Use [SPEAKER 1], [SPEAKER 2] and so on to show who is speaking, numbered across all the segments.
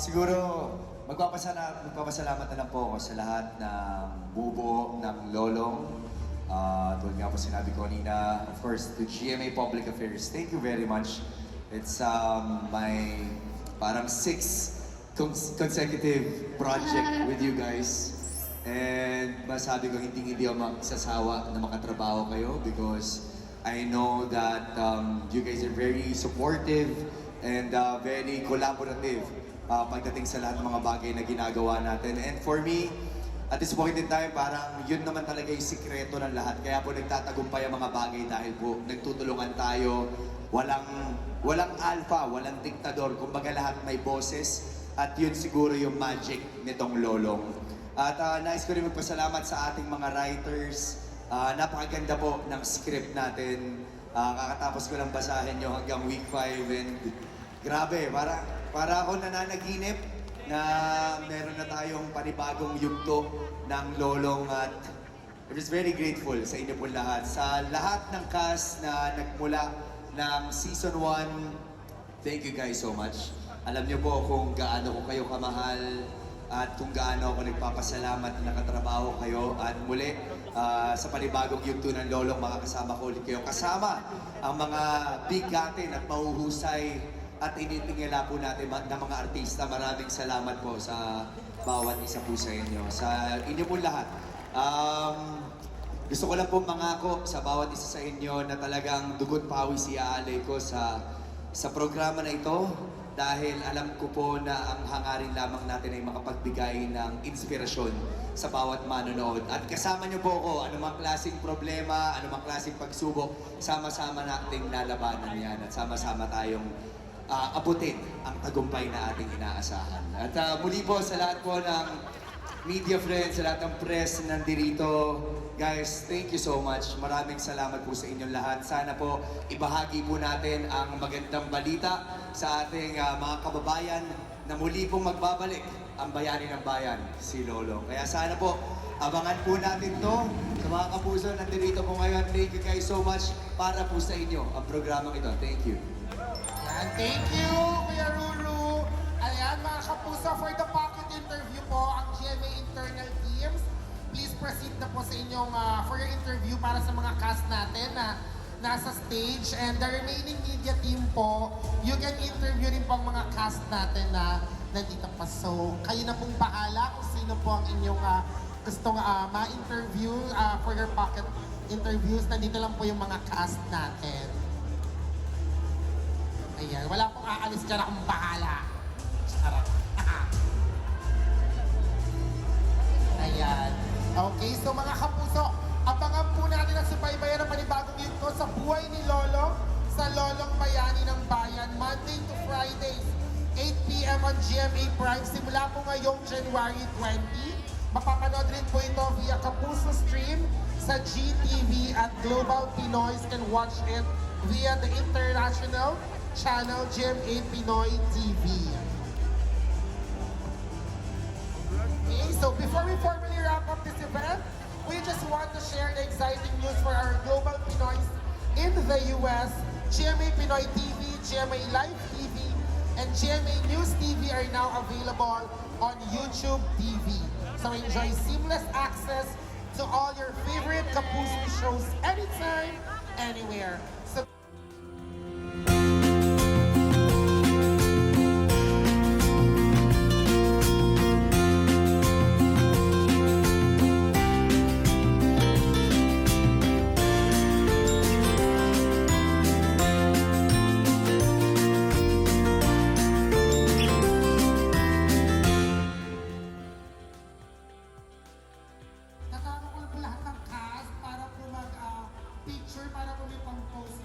[SPEAKER 1] Siguro, magpapasalamat na lang po ako sa lahat ng bubuo ng Lolong. Tulad nga po sinabi ko kanina, of course, to GMA Public Affairs, thank you very much. It's my parang consecutive project with you guys. And masabi ko, hindi ako magsasawa na makatrabaho kayo because I know that you guys are very supportive and very collaborative pagdating sa lahat ng mga bagay na ginagawa natin. And for me, at this point in time, parang yun naman talaga yung sikreto ng lahat. Kaya po nagtatagumpay ang mga bagay dahil po nagtutulungan tayo. Walang alpha, walang diktador. Kumbaga lahat may boses. At yun siguro yung magic nitong Lolong. At nais ko rin magpasalamat sa ating mga writers. Napakaganda po ng script natin. Kakatapos ko lang basahin nyo hanggang week 5 and grabe, para ako nananaginip na meron na tayong panibagong yugto ng Lolong at I'm just very grateful sa inyo po lahat. Sa lahat ng cast na nagmula ng Season 1, thank you guys so much. Alam niyo po kung gaano ko kayo kamahal at kung gaano ako nagpapasalamat na nakatrabaho kayo. At muli, sa panibagong yugto ng Lolong, makakasama ko ulit kayo. Kasama ang mga bigatin at mahuhusay at initingala po natin ng mga artista. Maraming salamat po sa bawat isa po sa inyo. Sa inyo po lahat. Gusto ko lang po mangako sa bawat isa sa inyo na talagang dugot pawis iaalay ko sa programa na ito dahil alam ko po na ang hangarin lamang natin ay makapagbigay ng inspirasyon sa bawat manonood. At kasama niyo po ako, anumang klaseng problema, anumang klaseng pagsubok, sama-sama nating lalabanan yan at sama-sama tayong abutin ang tagumpay na ating inaasahan. At muli po sa lahat po ng media friends, sa lahat ng press na nandito, guys, thank you so much. Maraming salamat po sa inyong lahat. Sana po ibahagi po natin ang magandang balita sa ating mga kababayan na muli pong magbabalik ang bayani ng bayan, si Lolo. Kaya sana po, abangan po natin to sa mga kapuso na nandito po ngayon. Thank you guys so much para po sa inyo ang programang ito. Thank you.
[SPEAKER 2] And thank you, Kuya Ruru. Ayan, mga kapuso, for the pocket interview po, ang GMA internal teams, please proceed na po sa inyong, for your interview para sa mga cast natin na nasa stage. And the remaining media team po, you can interview rin po ang mga cast natin na nandito pa. So, kayo na pong bahala kung sino po ang inyong gustong ma-interview for your pocket interviews. Nandito lang po yung mga cast natin. Ayan, wala pong aalis ka na kung bahala. Charot. Ayan. Okay, so mga kapuso, abangan po natin ang subaybayan ng panibagong yugto sa buhay ni Lolo sa Lolong Bayani ng Bayan, Monday to Fridays, 8 p.m. on GMA Prime. Simula po ngayong January 20. Mapapanood rin po ito via Kapuso Stream sa GTV at Global Pinoys can watch it via the international channel GMA Pinoy TV. Okay, so before we formally wrap up this event, we just want to share the exciting news for our global Pinoys in the US. GMA Pinoy TV, GMA Live TV, and GMA News TV are now available on YouTube TV. So enjoy seamless access to all your favorite Kapuso shows anytime, anywhere. So picture para po may pang-post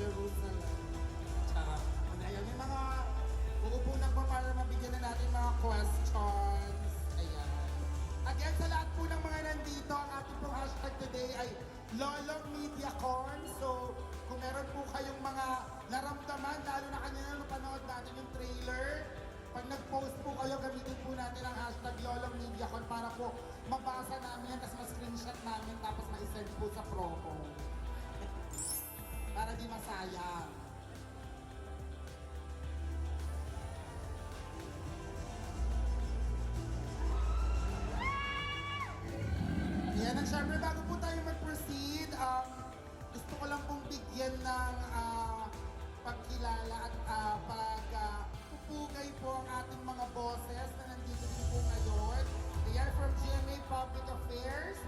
[SPEAKER 2] Jerusalem. Charot. Ayan, may mga uupunan po para mabigyan na natin mga questions. Ayan. Again, sa lahat po ng mga nandito, ang ating pong hashtag today ay Lolong MediaCon. So, kung meron po kayong mga naramdaman, lalo na kanina napanood natin yung trailer, pag nag-post po kayo, gamitin po natin ang hashtag Lolong MediaCon para po mabasa namin yan, tapos ma-screenshot namin, tapos ma-send po sa promo. Para di masayang. Yan, at syempre bago po tayo mag-proceed, gusto ko lang pong bigyan ng pagkilala at pupugay po ang ating mga bosses na nandito din po ngayon. Ayan, from GMA Public Affairs,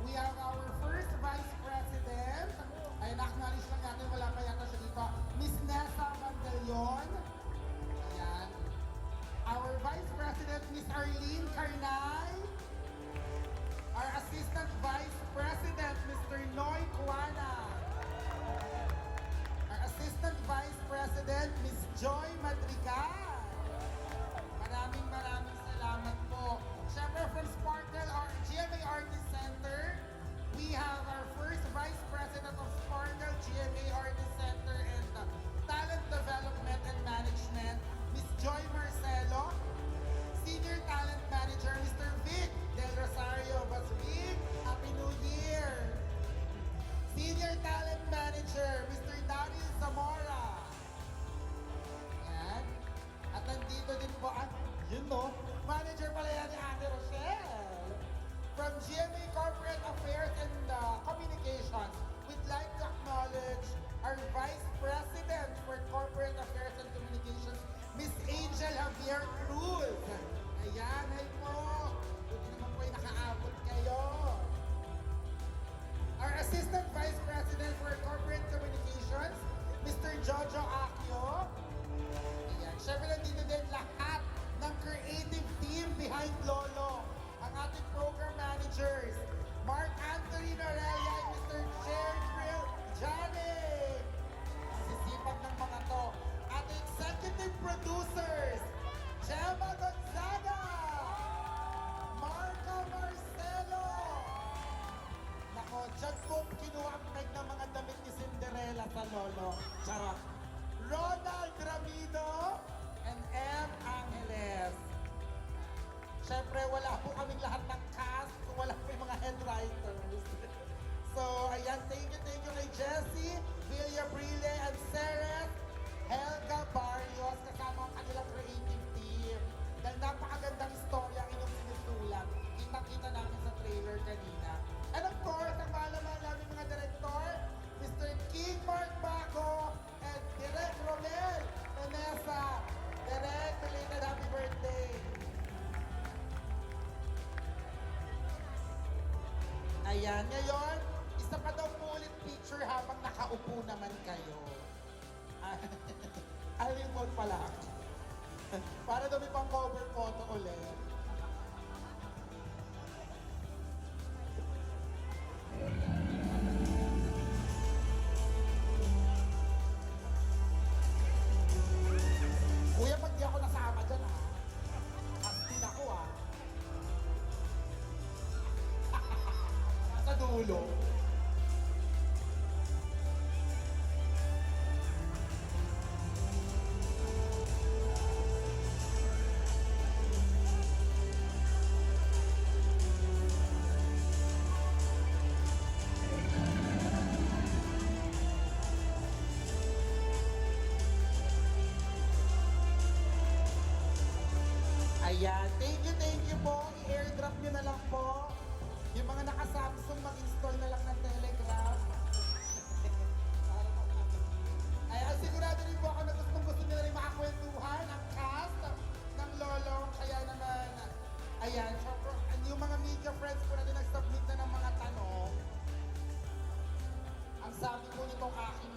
[SPEAKER 2] we have our first Vice President. Ay, na-acknowledge lang natin, wala pa yata siya dito. Miss Nessa Mandalion. Ayan. Our Vice President, Miss Arlene Carnay. Our Assistant Vice President, Mr. Noy Cuana. Our Assistant Vice President, Miss Joy Madrigal. Maraming salamat po. Siyempre from Sparkle, our GMA Artist Center, we have our first Vice President of Sparkle GMA Artist Center and Talent Development and Management, Miss Joy Marcelo. Senior Talent Manager, Mr. Vic Del Rosario. Boss Vic, Happy New Year! Senior Talent Manager, Mr. Daniel Zamora. Yan. At nandito din po, yun no, manager pala yan ni Ate Rochelle. From GMA Corporate Affairs and Communications, we'd like to acknowledge our Vice President for Corporate Affairs and Communications, Miss Angel Javier Cruz. Ayan, ay po. Buti naman po ay nakaabot kayo. Our Assistant Vice President for Corporate Communications, Mr. Jojo Akio. Ayan, syempre nandito din lahat ng creative team behind Lolo. Ang ating program managers, Mark Anthony Norelia and Mr. Cheryl Janik. Sisipag ng mga to. At executive producers, Gemma Gonzaga, Marco Marcelo. Nako, dyan po kinuha ang peg ng mga damit ni Cinderella sa Lolo. Charot. Ronald Ramido and M. Angeles. Siyempre, wala po kaming lahat ng cast kung wala po yung mga head writers. So, ayan, thank you kay Jessie, Villabrile, and Ceres, Helga Barrios, kasama ang kanilang creative team. Dahil napakagandang istorya ang inyong sinusulat. Kita-kita namin sa trailer kanina. And of course, ang mahal namin mga director, Mr. King Mark Baco, and Direk Romel Vanessa. Direk, belated happy birthday! Ayan, ngayon, isa pa daw po ulit picture habang nakaupo naman kayo. Alimon pala. Para daw may pang cover photo ulit. Kuya, pag di ako nasama dyan ha. Astin ako ha. Sa dulo. Ayan, thank you po. I-airdrop nyo na lang po. Yung mga naka-Samsung, mag-install na lang ng Telegram. Ayan, sigurado rin po ako na gusto nyo na rin makakwentuhan ang cast ng Lolong. Kaya naman, ayan, syempre, yung mga media friends po natin nag-submit na ng mga tanong. Ang sabi po nitong aking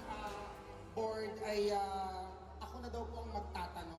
[SPEAKER 2] board ay ako na daw po ang magtatanong.